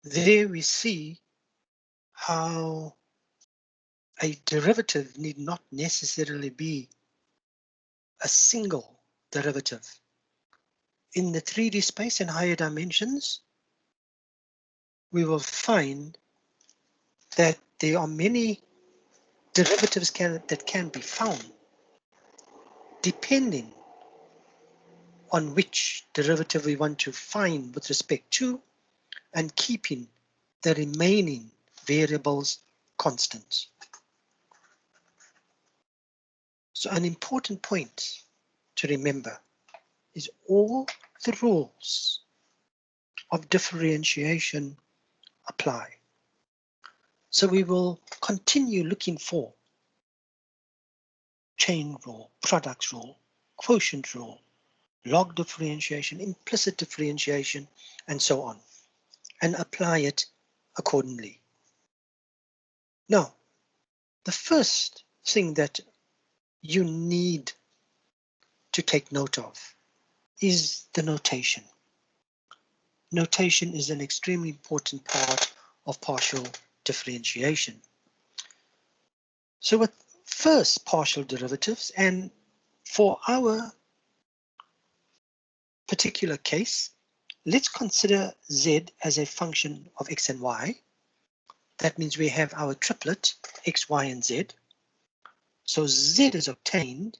There we see how a derivative need not necessarily be a single derivative. In the 3D space and higher dimensions, we will find that there are many derivatives that can be found depending on which derivative we want to find with respect to and keeping the remaining variables constant. So an important point to remember is all the rules of differentiation apply. So we will continue looking for chain rule, product rule, quotient rule, log differentiation, implicit differentiation, and so on, and apply it accordingly. Now, the first thing that you need to take note of is the notation. Notation is an extremely important part of partial differentiation. So with first partial derivatives, and for our particular case, let's consider z as a function of x and y. That means we have our triplet x, y, and z. So z is obtained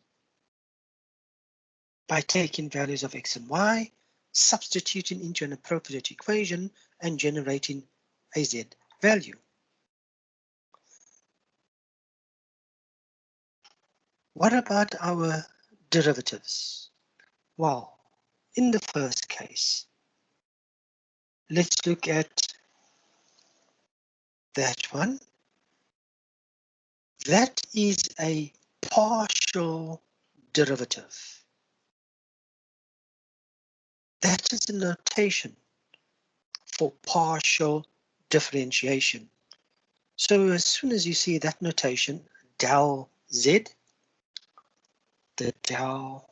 by taking values of x and y, substituting into an appropriate equation, and generating a z value. What about our derivatives? Well, in the first case, let's look at that one. That is a partial derivative. That is the notation for partial differentiation. So as soon as you see that notation, del z, the del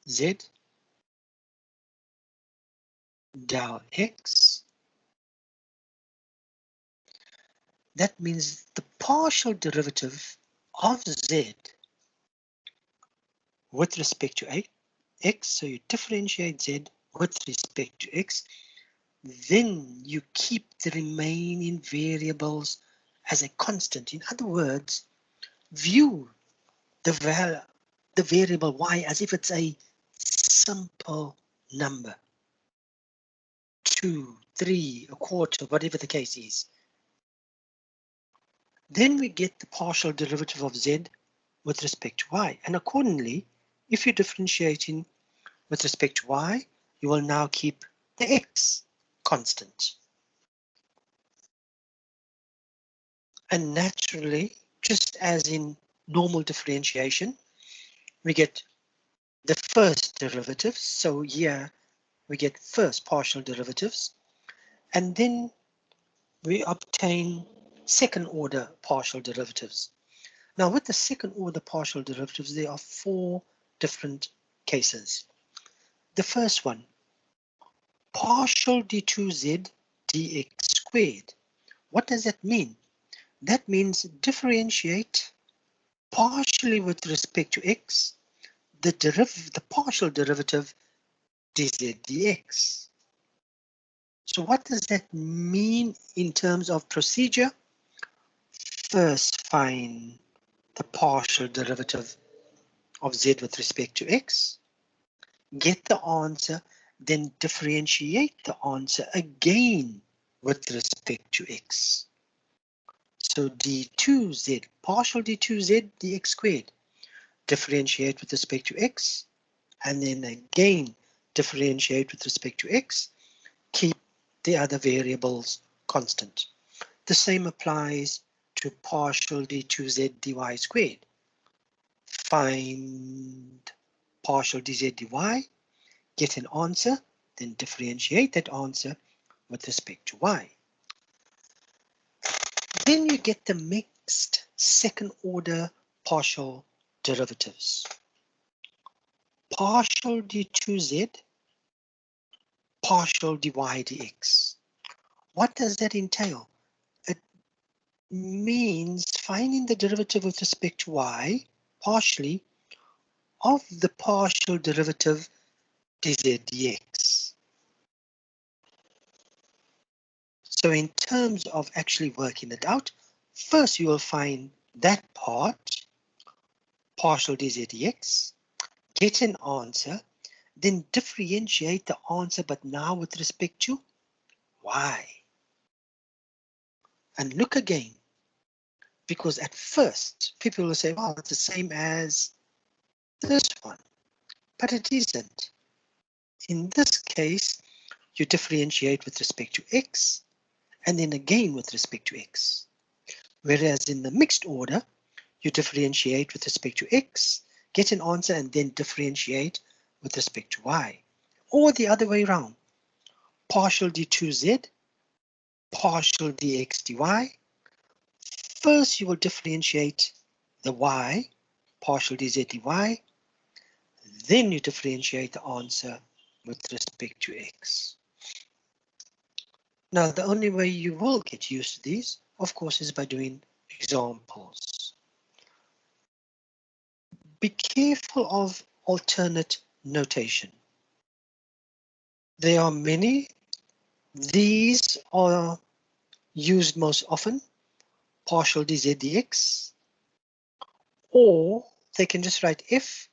z, del x, that means the partial derivative of z with respect to x, so you differentiate z with respect to x, then you keep the remaining variables as a constant. In other words, view the variable y as if it's a simple number. 2, 3, a quarter, whatever the case is. Then we get the partial derivative of z with respect to y. And accordingly, if you're differentiating with respect to y, you will now keep the x constant. And naturally, just as in normal differentiation, we get the first derivatives. So here we get first partial derivatives, and then we obtain second order partial derivatives. Now with the second order partial derivatives, there are 4 different cases. The first one, partial d2z dx squared. What does that mean? That means differentiate partially with respect to x, the partial derivative dz dx. So what does that mean in terms of procedure? First, find the partial derivative of z with respect to x, get the answer, then differentiate the answer again with respect to x. So d2z, partial d2z dx squared, differentiate with respect to x, and then again differentiate with respect to x, keep the other variables constant. The same applies to partial d2z dy squared. Find partial dz dy, get an answer, then differentiate that answer with respect to y. Then you get the mixed second order partial derivatives. Partial d2z partial dy dx. What does that entail? It means finding the derivative with respect to y partially of the partial derivative dz dx. So in terms of actually working it out, first you will find that part, partial dz dx, get an answer, then differentiate the answer, but now with respect to y. And look again, because at first people will say, well, it's the same as this one, but it isn't. In this case, you differentiate with respect to x, and then again with respect to x. Whereas in the mixed order, you differentiate with respect to x, get an answer, and then differentiate with respect to y. Or the other way around, partial d2z, partial dx dy. First, you will differentiate the y, partial dz dy, then you differentiate the answer with respect to x. Now, the only way you will get used to these, of course, is by doing examples. Be careful of alternate notation. There are many. These are used most often, partial dz dx, or they can just write f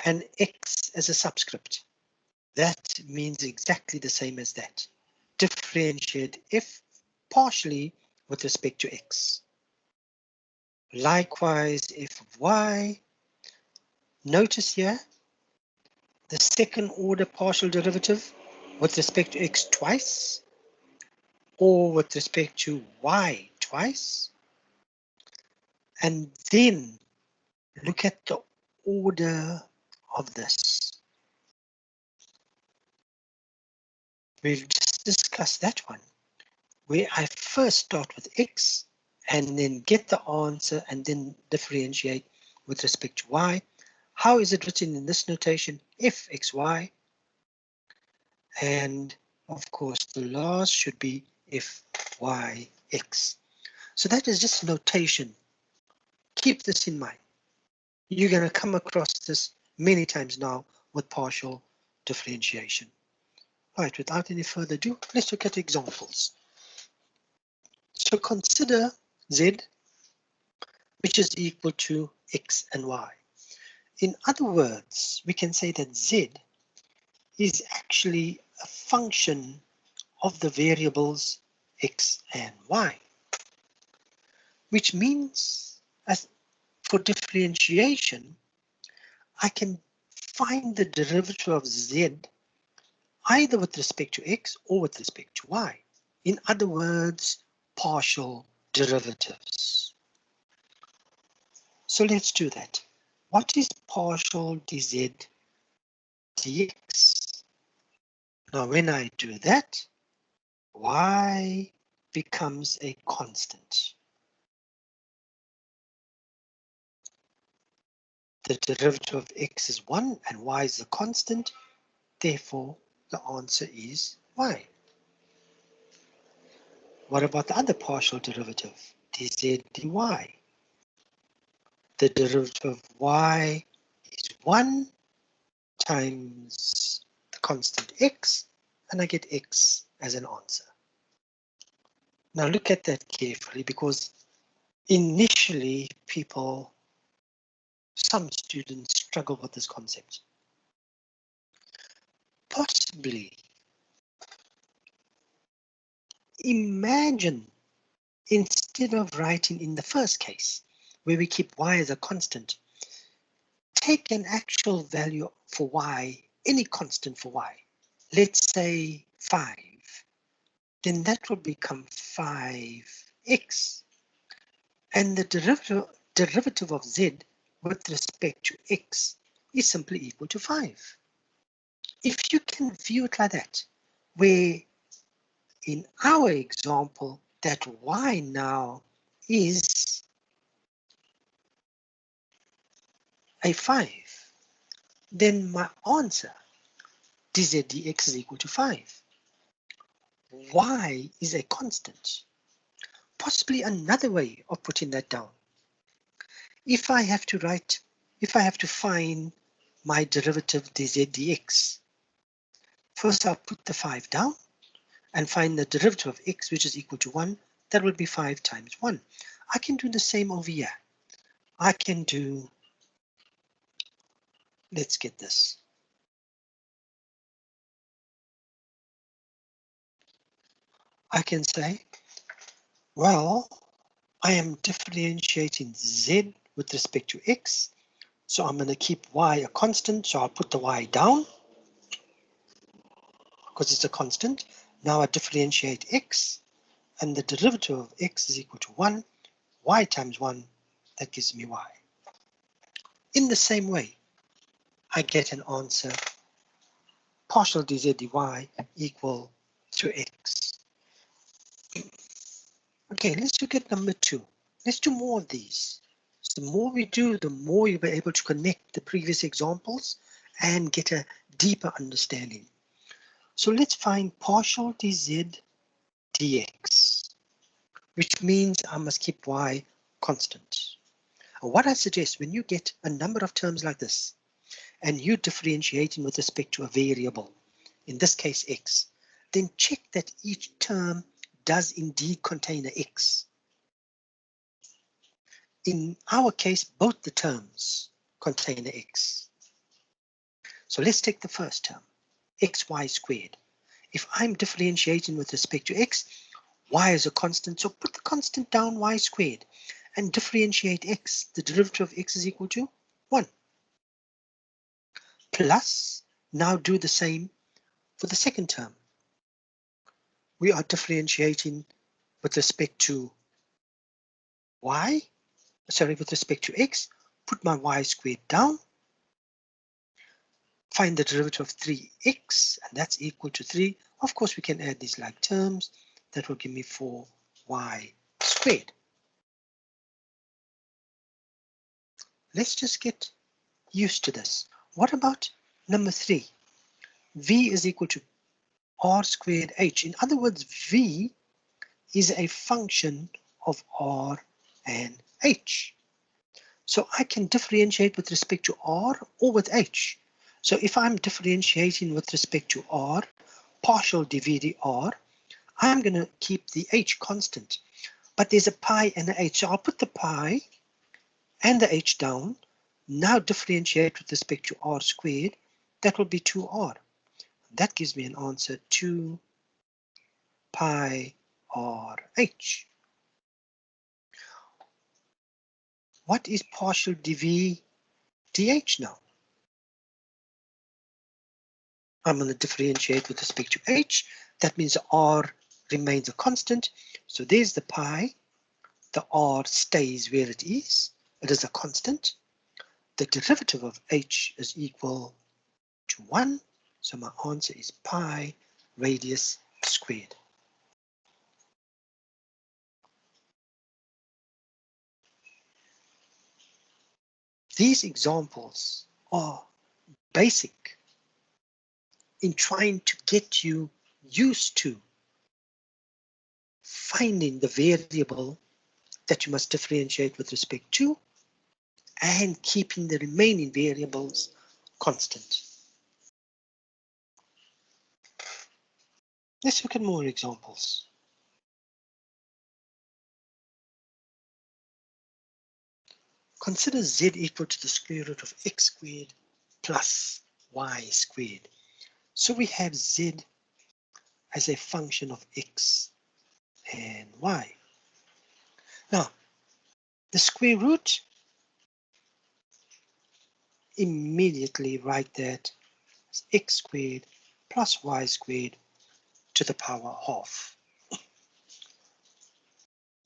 and x as a subscript. That means exactly the same as that. Differentiate f partially with respect to x. Likewise, f of y. Notice here the second order partial derivative with respect to x twice, or with respect to y twice. And then look at the order of this. We've just discussed that one, where I first start with x and then get the answer and then differentiate with respect to y. How is it written in this notation? fxy. And of course, the last should be fyx. So that is just notation. Keep this in mind. You're going to come across this many times now with partial differentiation. All right, without any further ado, let's look at examples. So consider z, which is equal to x and y. In other words, we can say that z is actually a function of the variables x and y, which means as for differentiation, I can find the derivative of z either with respect to x or with respect to y. In other words, partial derivatives. So let's do that. What is partial dz dx? Now, when I do that, y becomes a constant. The derivative of x is 1 and y is a constant. Therefore, the answer is y. What about the other partial derivative, dz dy? The derivative of y is 1 times the constant x, and I get x as an answer. Now look at that carefully, because initially some students struggle with this concept. Possibly, imagine instead of writing in the first case, where we keep y as a constant, take an actual value for y, any constant for y. Let's say 5. Then that will become 5x. And the derivative of z with respect to x is simply equal to 5. If you can view it like that, where in our example, that y now is a 5, then my answer, dz dx is equal to 5. Y is a constant. Possibly another way of putting that down. If I have to find my derivative dz dx, first I'll put the 5 down and find the derivative of x, which is equal to 1. That will be 5 times 1. I can do the same over here. I can do, let's get this. I can say, well, I am differentiating z with respect to x. So I'm going to keep y a constant. So I'll put the y down because it's a constant. Now I differentiate x, and the derivative of x is equal to 1. Y times 1, that gives me y. In the same way, I get an answer partial dz dy equal to x. Okay, let's look at number 2. Let's do more of these. So the more we do, the more you'll be able to connect the previous examples and get a deeper understanding. So let's find partial dz dx, which means I must keep y constant. What I suggest, when you get a number of terms like this, and you differentiating with respect to a variable, in this case x, then check that each term does indeed contain an x. In our case, both the terms contain an x. So let's take the first term, xy squared. If I'm differentiating with respect to x, y is a constant, so put the constant down, y squared, and differentiate x. The derivative of x is equal to 1. Plus, now do the same for the second term. We are differentiating with respect to with respect to x, put my y squared down, find the derivative of 3x, and that's equal to 3. Of course, we can add these like terms. That will give me 4y squared. Let's just get used to this. What about number 3? V is equal to r squared h. In other words, v is a function of r and h. So I can differentiate with respect to r or with h. So if I'm differentiating with respect to r, partial dv dr, I'm going to keep the h constant. But there's a pi and an h, so I'll put the pi and the h down. Now differentiate with respect to r squared. That will be 2r. That gives me an answer 2 pi r h. What is partial dv dh now? I'm going to differentiate with respect to h. That means r remains a constant. So there's the pi. The r stays where it is. It is a constant. The derivative of h is equal to 1. So my answer is pi radius squared. These examples are basic in trying to get you used to finding the variable that you must differentiate with respect to and keeping the remaining variables constant. Let's look at more examples. Consider z equal to the square root of x squared plus y squared. So we have z as a function of x and y. Now, the square root, immediately write that as x squared plus y squared to the power half.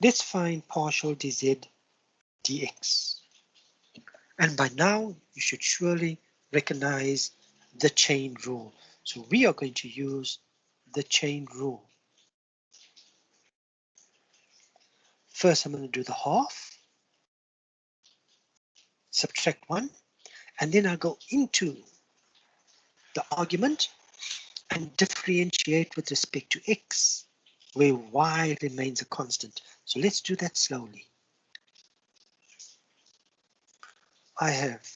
Let's find partial dz dx. And by now, you should surely recognize the chain rule. So we are going to use the chain rule. First, I'm going to do the half, subtract 1, and then I'll go into the argument and differentiate with respect to x, where y remains a constant. So let's do that slowly. I have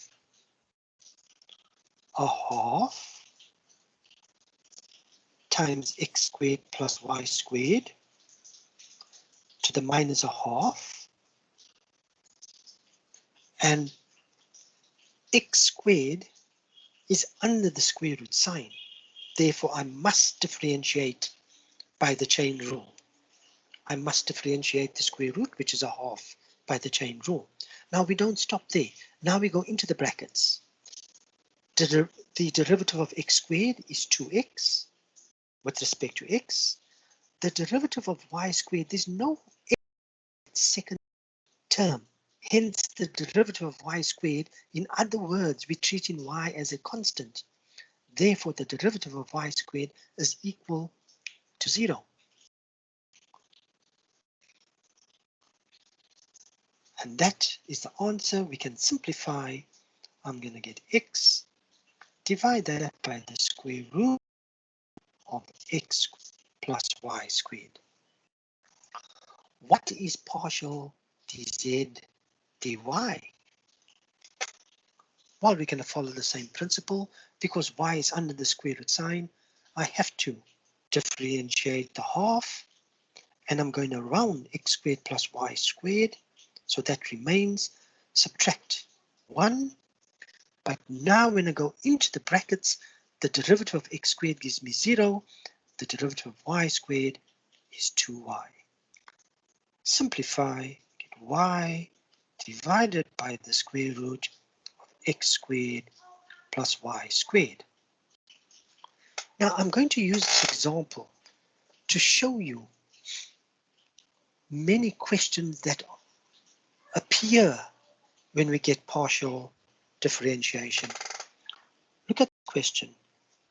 a half times x squared plus y squared to the minus a half, and x squared is under the square root sign. Therefore, I must differentiate by the chain rule. I must differentiate the square root, which is a half, by the chain rule. Now we don't stop there. Now we go into the brackets. The derivative of x squared is 2x with respect to x. The derivative of y squared, there's no second term. Hence, the derivative of y squared, in other words, we're treating y as a constant. Therefore, the derivative of y squared is equal to 0. And that is the answer. We can simplify. I'm going to get x, divide that up by the square root of x plus y squared. What is partial dz dy? Well, we're going to follow the same principle. Because y is under the square root sign, I have to differentiate the half, and I'm going to round x squared plus y squared. So that remains, subtract 1. But now when I go into the brackets, the derivative of x squared gives me 0. The derivative of y squared is 2y. Simplify, get y divided by the square root of x squared plus y squared. Now I'm going to use this example to show you many questions that appear when we get partial differentiation. Look at the question.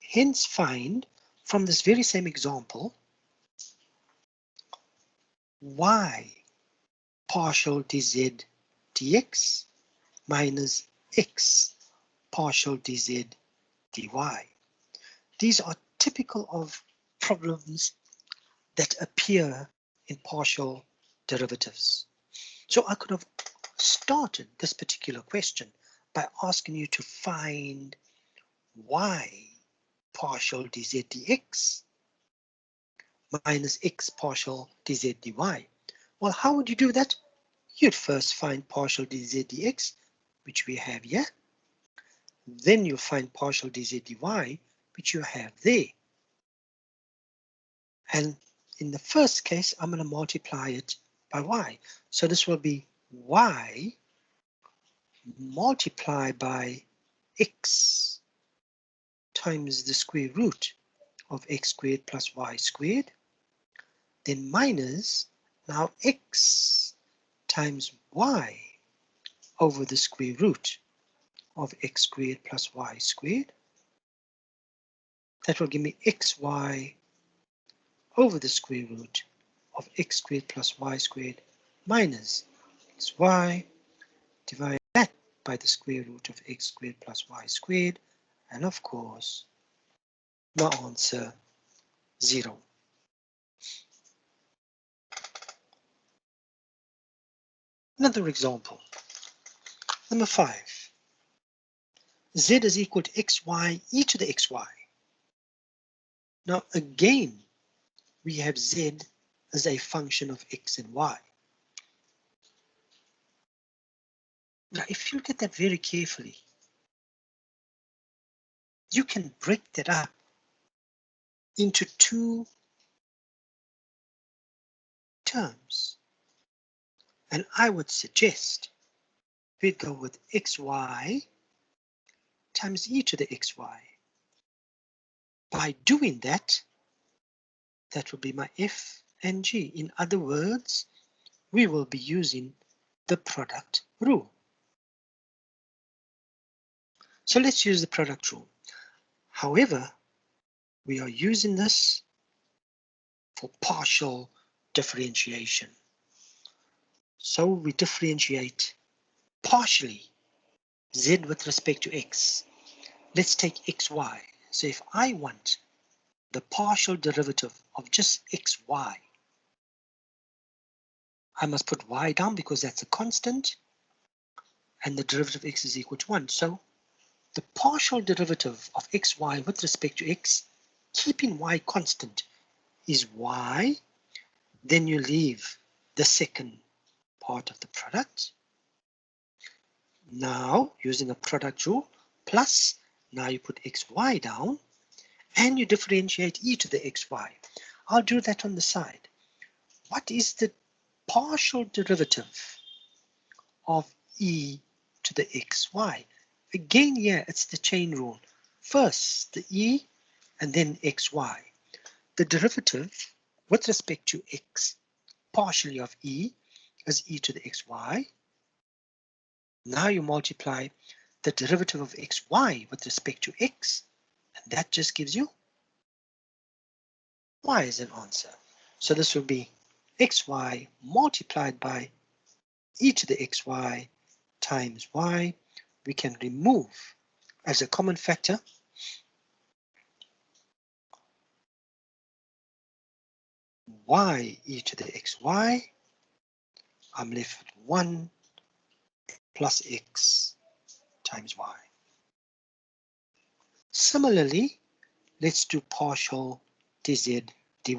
Hence find from this very same example y partial dz dx minus x partial dz dy. These are typical of problems that appear in partial derivatives. So I could have started this particular question by asking you to find y partial dz dx minus x partial dz dy. Well, how would you do that? You'd first find partial dz dx, which we have here. Then you'll find partial dz dy, which you have there. And in the first case, I'm going to multiply it by y. So this will be y multiplied by x times the square root of x squared plus y squared, then minus now x times y over the square root of x squared plus y squared. That will give me xy over the square root of x squared plus y squared minus xy, divide that by the square root of x squared plus y squared, and of course my answer 0. Another example, number 5. Z is equal to xy e to the xy. Now again, we have z as a function of x and y. Now if you look at that very carefully, you can break that up into two terms. And I would suggest we'd go with xy times e to the xy. By doing that, that will be my f and g. In other words, we will be using the product rule. So let's use the product rule. However, we are using this for partial differentiation. So we differentiate partially z with respect to x. Let's take xy. So if I want the partial derivative of just xy. I must put y down because that's a constant, and the derivative of x is equal to 1. So the partial derivative of xy with respect to x, keeping y constant, is y. Then you leave the second part of the product. Now, using a product rule, plus, now you put xy down, and you differentiate e to the xy. I'll do that on the side. What is the partial derivative of e to the xy? Again, here, it's the chain rule. First, the e, and then xy. The derivative with respect to x, partially of e, is e to the xy. Now you multiply the derivative of xy with respect to x, and that just gives you y as an answer. So this will be xy multiplied by e to the xy times y. We can remove as a common factor y e to the xy. I'm left with 1 plus x times y. Similarly, let's do partial dz dy.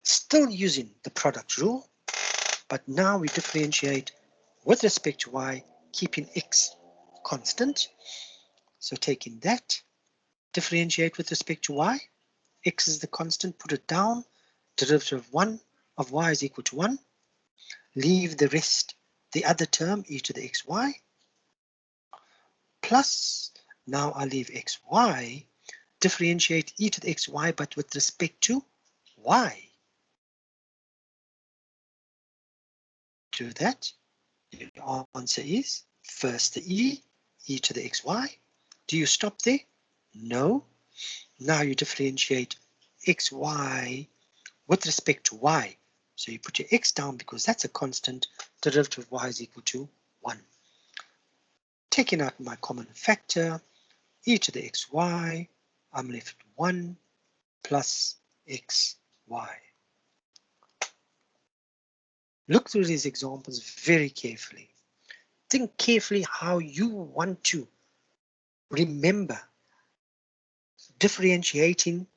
Still using the product rule, but now we differentiate with respect to y, keeping x constant. So taking that, differentiate with respect to y, x is the constant, put it down, derivative of 1 of y is equal to 1, leave the rest, the other term, e to the xy, plus, now I leave xy, differentiate e to the xy, but with respect to y. Do that. Your answer is first the e to the xy. Do you stop there? No. Now you differentiate xy with respect to y. So you put your x down because that's a constant. Derivative of y is equal to 1. Taking out my common factor, e to the xy, I'm left with 1 plus xy. Look through these examples very carefully. Think carefully how you want to remember differentiating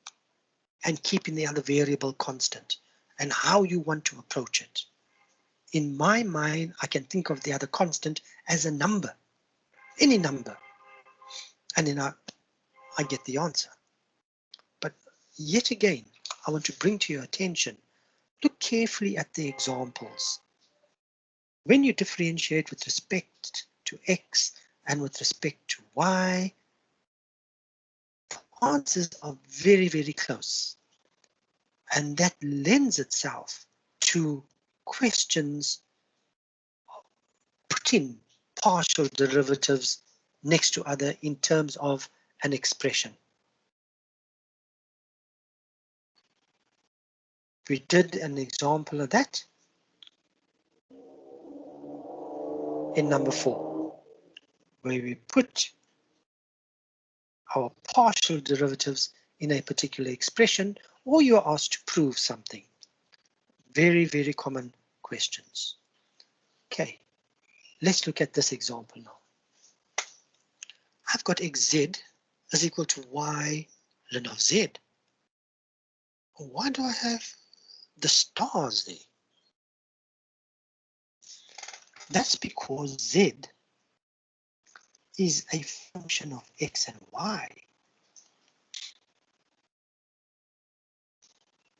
and keeping the other variable constant, and how you want to approach it. In my mind, I can think of the other constant as a number, any number, and then I get the answer. But yet again, I want to bring to your attention, look carefully at the examples. When you differentiate with respect to x and with respect to y, the answers are very, very close. And that lends itself to questions putting partial derivatives next to other in terms of an expression. We did an example of that in number 4, where we put our partial derivatives in a particular expression, or you're asked to prove something. Very, very common questions. Okay, let's look at this example now. I've got xz is equal to y ln of z. Why do I have the stars there? That's because z is a function of x and y.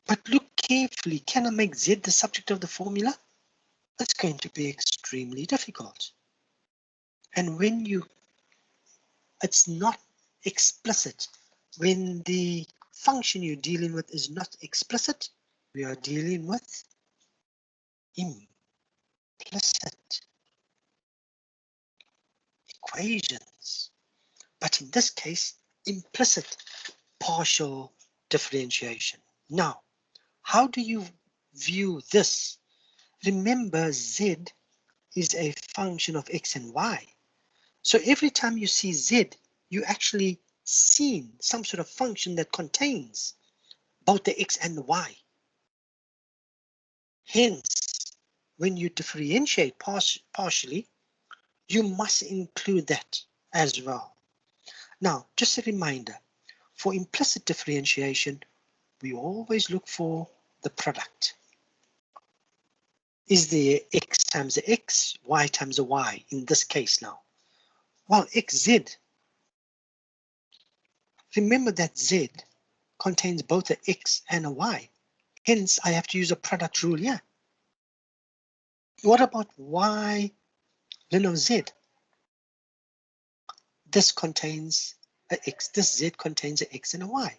But look carefully, can I make z the subject of the formula? It's going to be extremely difficult. And when it's not explicit, when the function you're dealing with is not explicit, we are dealing with implicit equations. But in this case, implicit partial differentiation. Now, how do you view this? Remember, z is a function of x and y. So every time you see z, you actually seen some sort of function that contains both the x and the y. Hence, when you differentiate partially, you must include that as well. Now, just a reminder, for implicit differentiation, we always look for the product. Is there x times the x, y times the y in this case now? Well, xz, remember that z contains both a x and a y. Hence, I have to use a product rule here. What about y ln of z? This contains a x, this z contains a x and a y.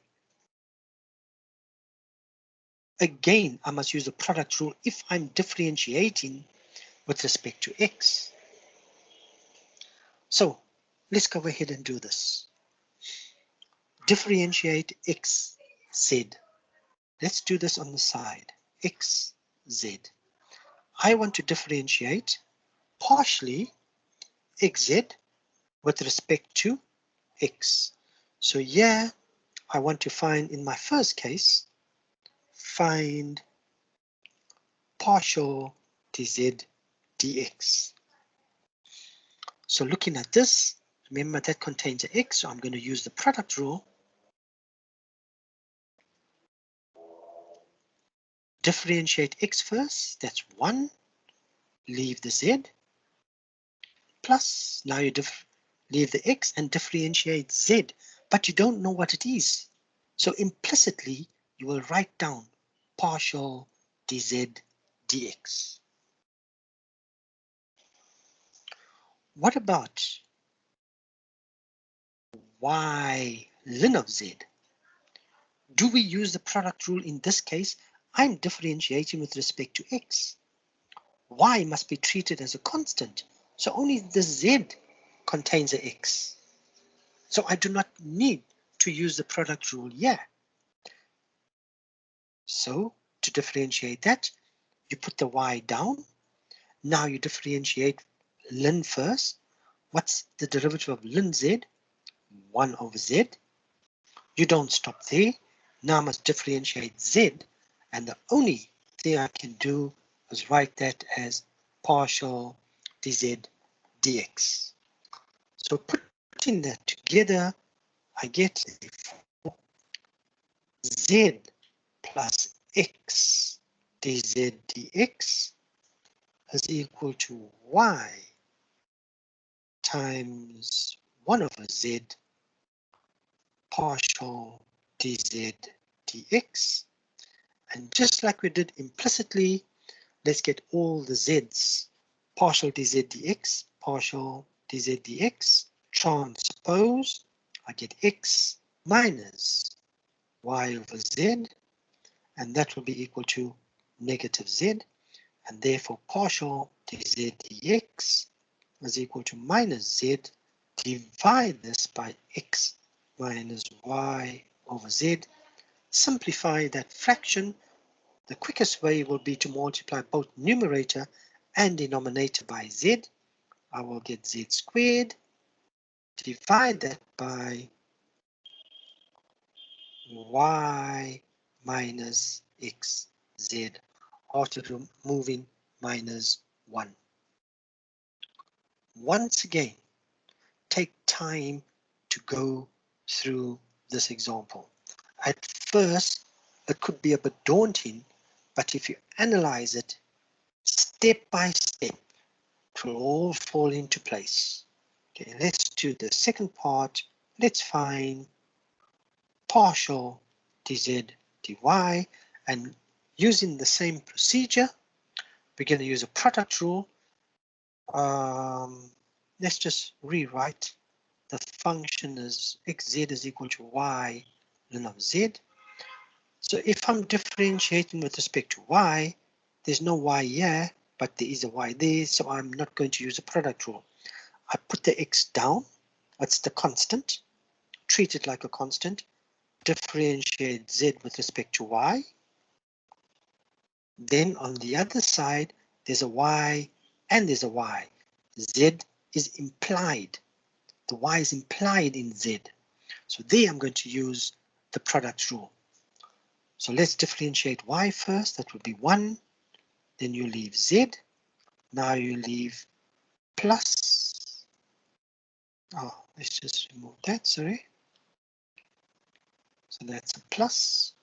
Again, I must use the product rule if I'm differentiating with respect to x. So let's go ahead and do this. Differentiate x, z. Let's do this on the side. X, z. I want to differentiate partially xz with respect to x. So here I want to find, in my first case, find partial dz dx. So looking at this, remember that contains an x, so I'm going to use the product rule. Differentiate x first, that's 1, leave the z, plus now you leave the x and differentiate z, but you don't know what it is. So implicitly, you will write down partial dz dx. What about y ln of z? Do we use the product rule in this case? I'm differentiating with respect to x. Y must be treated as a constant, so only the z contains a x. So I do not need to use the product rule here. So to differentiate that, you put the y down. Now you differentiate ln first. What's the derivative of ln z? 1 over z. You don't stop there. Now I must differentiate z, and the only thing I can do is write that as partial dz dx. So putting that together, I get z plus x dz dx is equal to y times 1 over z partial dz dx. And just like we did implicitly, let's get all the z's. Partial dz dx, partial dz dx, transpose, I get x minus y over z, and that will be equal to negative z, and therefore partial dz dx is equal to minus z. Divide this by x minus y over z. Simplify that fraction. The quickest way will be to multiply both numerator and denominator by z. I will get z squared. Divide that by y minus xz after removing minus 1. Once again, take time to go through this example. At first, it could be a bit daunting, but if you analyze it step by step, it will all fall into place. Okay, let's do the second part. Let's find partial dz dy, and using the same procedure, we're going to use a product rule. Let's just rewrite the function as xz is equal to y ln of z. So if I'm differentiating with respect to y, there's no y here, but there is a y there, so I'm not going to use a product rule. I put the x down, that's the constant, treat it like a constant, differentiate z with respect to y. Then on the other side, there's a y and there's a y. Z is implied. The y is implied in z. So there I'm going to use the product rule. So let's differentiate y first. That would be 1. Then you leave z. Now you leave plus. Oh, let's just remove that, sorry. So that's a plus.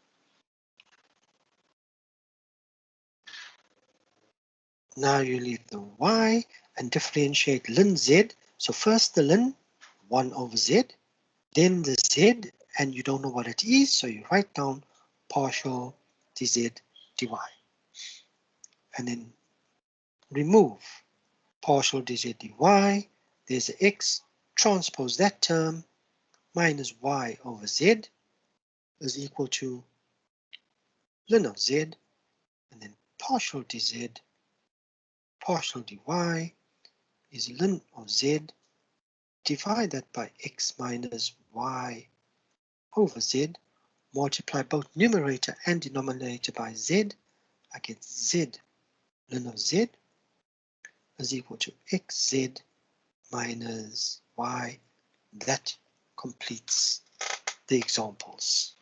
Now you leave the y and differentiate ln z. So first the ln, 1 over z. Then the z, and you don't know what it is, so you write down partial dz dy. And then remove partial dz dy. There's an x, transpose that term, minus y over z is equal to ln of z, and then partial dz, partial dy is ln of z. Divide that by x minus y over z. Multiply both numerator and denominator by z. I get z ln of z is equal to xz minus y. That completes the examples.